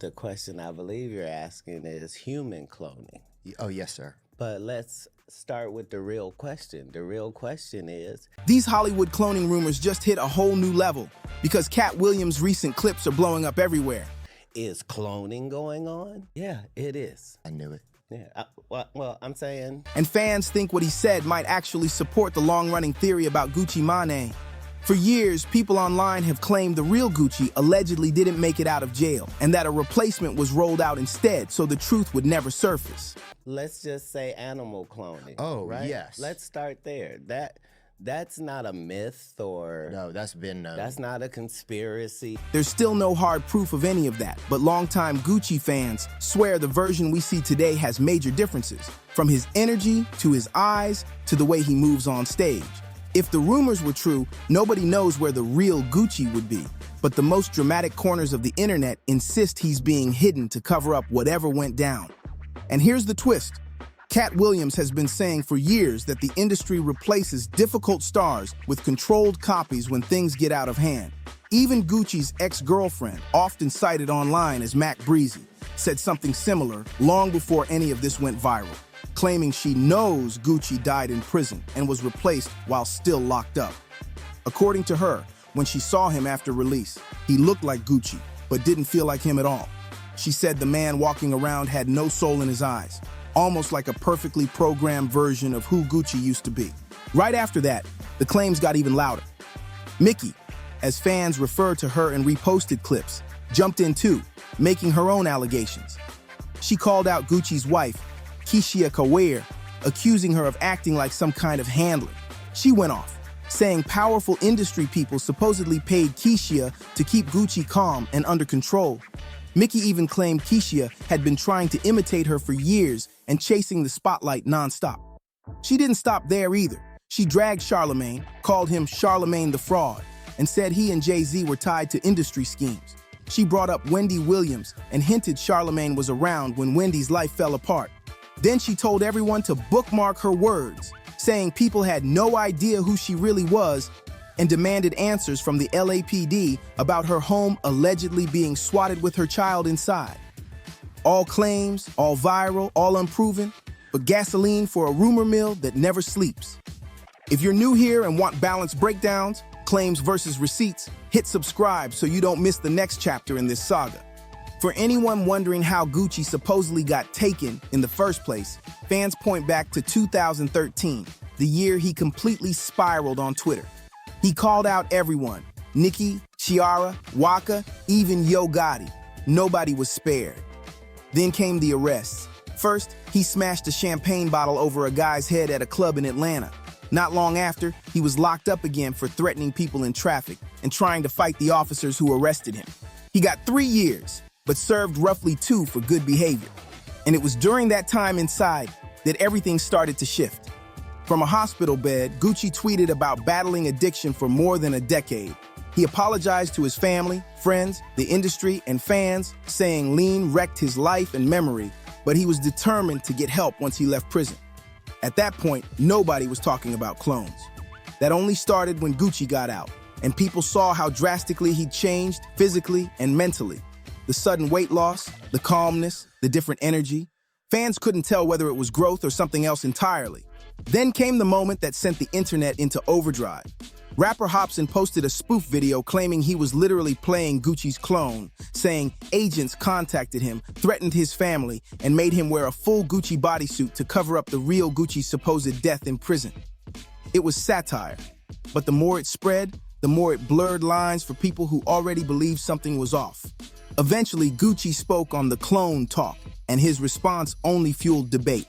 The question I believe you're asking is human cloning. Oh, yes, sir. But let's start with the real question. The real question is, These Hollywood cloning rumors just hit a whole new level because Katt Williams' recent clips are blowing up everywhere. is cloning going on? Yeah, it is. I knew it. Yeah, well, I'm saying... And fans think what he said might actually support the long-running theory about Gucci Mane. For years, people online have claimed the real Gucci allegedly didn't make it out of jail and that a replacement was rolled out instead so the truth would never surface. Let's just say animal cloning. Oh, right? yes. Let's start there. That's not a myth or... No, that's been known. That's not a conspiracy. There's still no hard proof of any of that, but longtime Gucci fans swear the version we see today has major differences, from his energy to his eyes to the way he moves on stage. If the rumors were true, nobody knows where the real Gucci would be, but the most dramatic corners of the internet insist he's being hidden to cover up whatever went down. And here's the twist. Katt Williams has been saying for years that the industry replaces difficult stars with controlled copies when things get out of hand. Even Gucci's ex-girlfriend, often cited online as Mac Breezy, said something similar long before any of this went viral, claiming she knows Gucci died in prison and was replaced while still locked up. According to her, when she saw him after release, he looked like Gucci, but didn't feel like him at all. She said the man walking around had no soul in his eyes, almost like a perfectly programmed version of who Gucci used to be. Right after that, the claims got even louder. Mickey, as fans refer to her in reposted clips, jumped in too, making her own allegations. She called out Gucci's wife, Keisha Kawir, accusing her of acting like some kind of handler. She went off, saying powerful industry people supposedly paid Keisha to keep Gucci calm and under control. Mickey even claimed Keisha had been trying to imitate her for years and chasing the spotlight nonstop. She didn't stop there either. She dragged Charlemagne, called him Charlemagne the Fraud, and said he and Jay-Z were tied to industry schemes. She brought up Wendy Williams and hinted Charlemagne was around when Wendy's life fell apart. Then she told everyone to bookmark her words, saying people had no idea who she really was, and demanded answers from the LAPD about her home allegedly being swatted with her child inside. All claims, all viral, all unproven, but gasoline for a rumor mill that never sleeps. If you're new here and want balanced breakdowns, claims versus receipts, hit subscribe so you don't miss the next chapter in this saga. For anyone wondering how Gucci supposedly got taken in the first place, fans point back to 2013, the year he completely spiraled on Twitter. He called out everyone, Nicki, Ciara, Waka, even Yo Gotti. Nobody was spared. Then came the arrests. First, he smashed a champagne bottle over a guy's head at a club in Atlanta. Not long after, he was locked up again for threatening people in traffic and trying to fight the officers who arrested him. He got 3 years, but served roughly 2 for good behavior. And it was during that time inside that everything started to shift. From a hospital bed, Gucci tweeted about battling addiction for more than a decade. He apologized to his family, friends, the industry, and fans, saying lean wrecked his life and memory, but he was determined to get help once he left prison. At that point, nobody was talking about clones. That only started when Gucci got out, and people saw how drastically he'd changed physically and mentally. The sudden weight loss, the calmness, the different energy. Fans couldn't tell whether it was growth or something else entirely. Then came the moment that sent the internet into overdrive. Rapper Hopsin posted a spoof video claiming he was literally playing Gucci's clone, saying agents contacted him, threatened his family, and made him wear a full Gucci bodysuit to cover up the real Gucci's supposed death in prison. It was satire, but the more it spread, the more it blurred lines for people who already believed something was off. Eventually, Gucci spoke on the clone talk, and his response only fueled debate.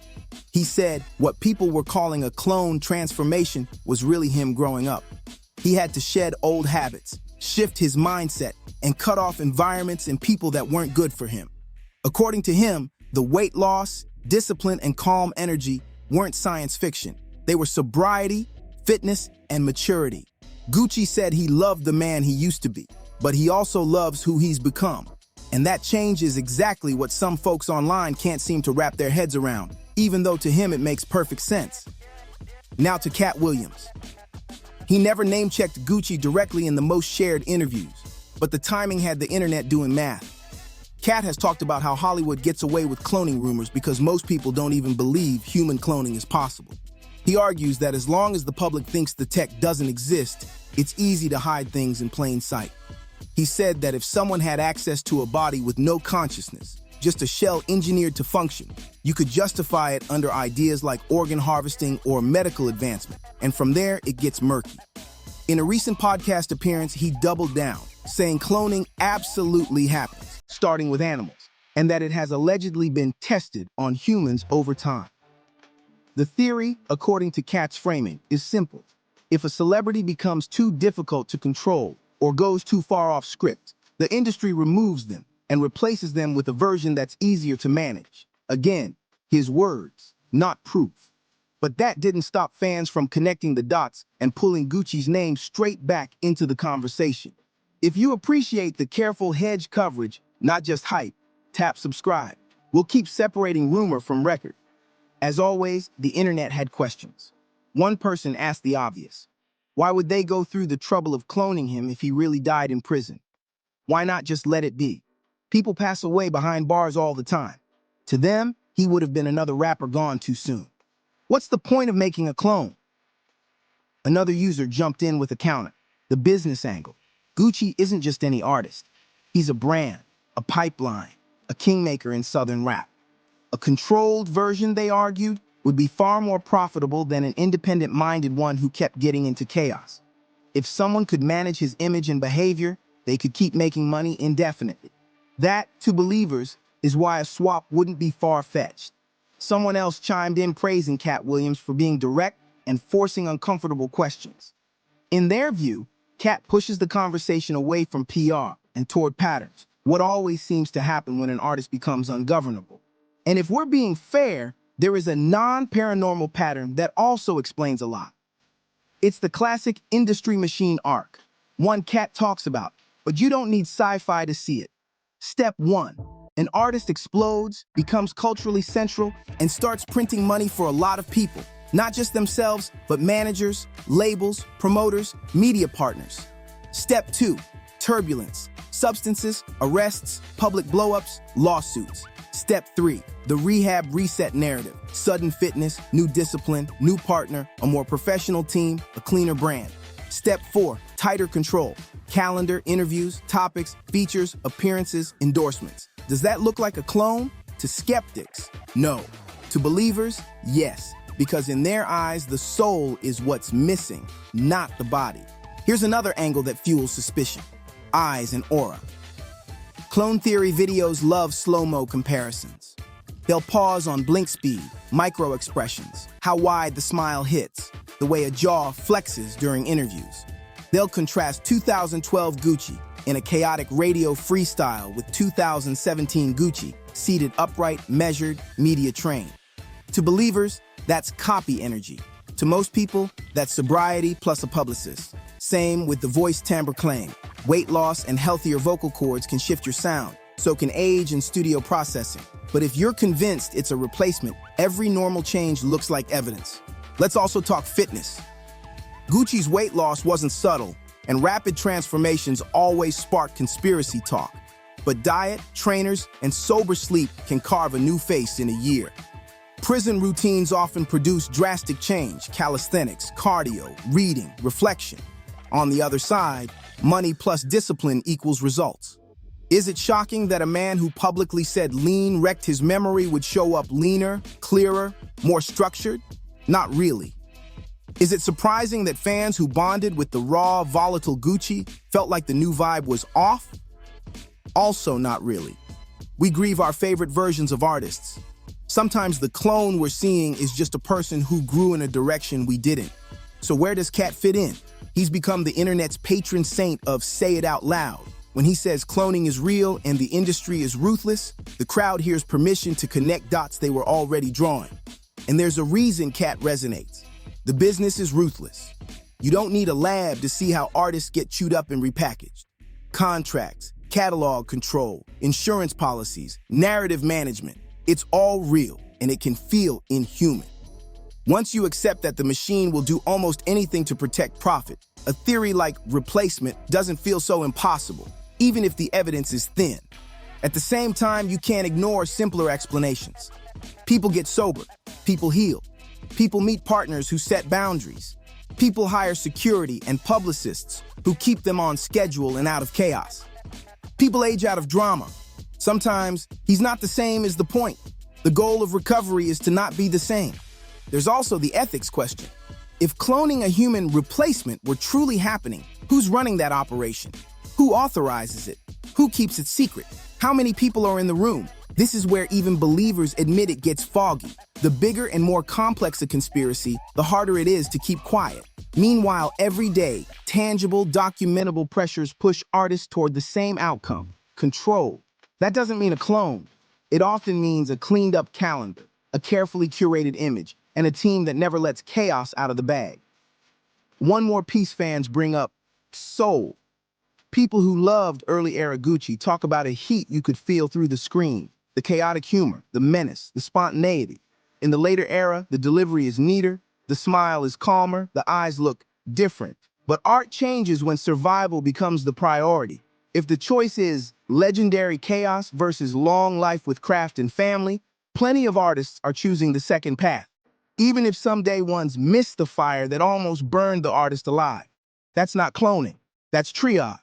He said what people were calling a clone transformation was really him growing up. He had to shed old habits, shift his mindset, and cut off environments and people that weren't good for him. According to him, the weight loss, discipline, and calm energy weren't science fiction. They were sobriety, fitness, and maturity. Gucci said he loved the man he used to be, but he also loves who he's become. And that change is exactly what some folks online can't seem to wrap their heads around, even though to him it makes perfect sense. Now to Katt Williams. He never name-checked Gucci directly in the most shared interviews, but the timing had the internet doing math. Katt has talked about how Hollywood gets away with cloning rumors because most people don't even believe human cloning is possible. He argues that as long as the public thinks the tech doesn't exist, it's easy to hide things in plain sight. He said that if someone had access to a body with no consciousness, just a shell engineered to function, you could justify it under ideas like organ harvesting or medical advancement, and from there it gets murky. In a recent podcast appearance, he doubled down, saying cloning absolutely happens, starting with animals, and that it has allegedly been tested on humans over time. The theory, according to Katt's framing, is simple. If a celebrity becomes too difficult to control or goes too far off script, the industry removes them and replaces them with a version that's easier to manage. Again, his words, not proof. But that didn't stop fans from connecting the dots and pulling Gucci's name straight back into the conversation. If you appreciate the careful hedge coverage, not just hype, tap subscribe. We'll keep separating rumor from record. As always, the internet had questions. One person asked the obvious. Why would they go through the trouble of cloning him if he really died in prison? Why not just let it be? People pass away behind bars all the time. To them, he would have been another rapper gone too soon. What's the point of making a clone? Another user jumped in with a counter. The business angle. Gucci isn't just any artist. He's a brand, a pipeline, a kingmaker in Southern rap. A controlled version, they argued, would be far more profitable than an independent-minded one who kept getting into chaos. If someone could manage his image and behavior, they could keep making money indefinitely. That, to believers, is why a swap wouldn't be far-fetched. Someone else chimed in praising Katt Williams for being direct and forcing uncomfortable questions. In their view, Katt pushes the conversation away from PR and toward patterns, what always seems to happen when an artist becomes ungovernable. And if we're being fair, there is a non-paranormal pattern that also explains a lot. It's the classic industry machine arc, one Katt talks about, but you don't need sci-fi to see it. Step 1. An artist explodes, becomes culturally central, and starts printing money for a lot of people. Not just themselves, but managers, labels, promoters, media partners. Step 2. Turbulence. Substances, arrests, public blowups, lawsuits. Step 3. The rehab reset narrative. Sudden fitness, new discipline, new partner, a more professional team, a cleaner brand. Step 4. Tighter control. Calendar, interviews, topics, features, appearances, endorsements. Does that look like a clone? To skeptics, no. To believers, yes. Because in their eyes, the soul is what's missing, not the body. Here's another angle that fuels suspicion. Eyes and aura. Clone theory videos love slow-mo comparisons. They'll pause on blink speed, micro expressions, how wide the smile hits, the way a jaw flexes during interviews. They'll contrast 2012 Gucci in a chaotic radio freestyle with 2017 Gucci, seated upright, measured, media trained. To believers, that's copy energy. To most people, that's sobriety plus a publicist. Same with the voice timbre claim. Weight loss and healthier vocal cords can shift your sound, so can age and studio processing. But if you're convinced it's a replacement, every normal change looks like evidence. Let's also talk fitness. Gucci's weight loss wasn't subtle, and rapid transformations always spark conspiracy talk. But diet, trainers, and sober sleep can carve a new face in a year. Prison routines often produce drastic change: calisthenics, cardio, reading, reflection. On the other side, money plus discipline equals results. Is it shocking that a man who publicly said lean wrecked his memory would show up leaner, clearer, more structured? Not really. Is it surprising that fans who bonded with the raw, volatile Gucci felt like the new vibe was off? Also not really. We grieve our favorite versions of artists. Sometimes the clone we're seeing is just a person who grew in a direction we didn't. So where does Katt fit in? He's become the internet's patron saint of say it out loud. When he says cloning is real and the industry is ruthless, the crowd hears permission to connect dots they were already drawing. And there's a reason Katt resonates. The business is ruthless. You don't need a lab to see how artists get chewed up and repackaged. Contracts, catalog control, insurance policies, narrative management. It's all real, and it can feel inhuman. Once you accept that the machine will do almost anything to protect profit, a theory like replacement doesn't feel so impossible, even if the evidence is thin. At the same time, you can't ignore simpler explanations. People get sober, people heal, people meet partners who set boundaries, people hire security and publicists who keep them on schedule and out of chaos. People age out of drama. Sometimes he's not the same is the point. The goal of recovery is to not be the same. There's also the ethics question. If cloning a human replacement were truly happening, who's running that operation? Who authorizes it? Who keeps it secret? How many people are in the room? This is where even believers admit it gets foggy. The bigger and more complex a conspiracy, the harder it is to keep quiet. Meanwhile, every day, tangible, documentable pressures push artists toward the same outcome: control. That doesn't mean a clone. It often means a cleaned-up calendar, a carefully curated image, and a team that never lets chaos out of the bag. One more piece fans bring up: soul. People who loved early-era Gucci talk about a heat you could feel through the screen, the chaotic humor, the menace, the spontaneity. In the later era, the delivery is neater, the smile is calmer, the eyes look different. But art changes when survival becomes the priority. If the choice is legendary chaos versus long life with craft and family, plenty of artists are choosing the second path, even if some day ones miss the fire that almost burned the artist alive. That's not cloning, that's triage.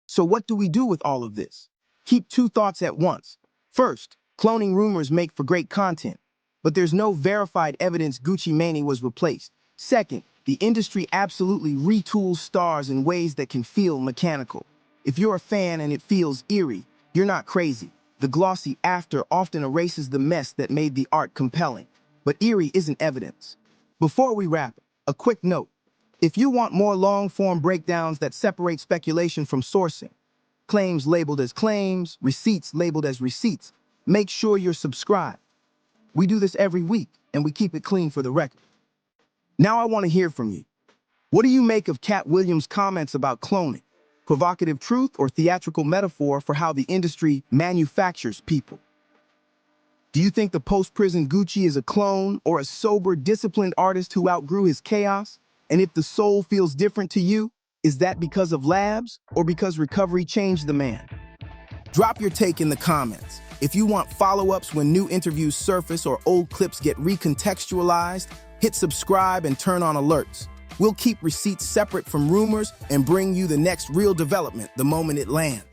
So what do we do with all of this? Keep two thoughts at once. First, cloning rumors make for great content, but there's no verified evidence Gucci Mane was replaced. Second, the industry absolutely retools stars in ways that can feel mechanical. If you're a fan and it feels eerie, you're not crazy. The glossy after often erases the mess that made the art compelling. But eerie isn't evidence. Before we wrap, a quick note. If you want more long-form breakdowns that separate speculation from sourcing, claims labeled as claims, receipts labeled as receipts, make sure you're subscribed. We do this every week, and we keep it clean for the record. Now I want to hear from you. What do you make of Katt Williams' comments about cloning? Provocative truth or theatrical metaphor for how the industry manufactures people? Do you think the post-prison Gucci is a clone or a sober, disciplined artist who outgrew his chaos? And if the soul feels different to you, is that because of labs or because recovery changed the man? Drop your take in the comments. If you want follow-ups when new interviews surface or old clips get recontextualized, hit subscribe and turn on alerts. We'll keep receipts separate from rumors and bring you the next real development the moment it lands.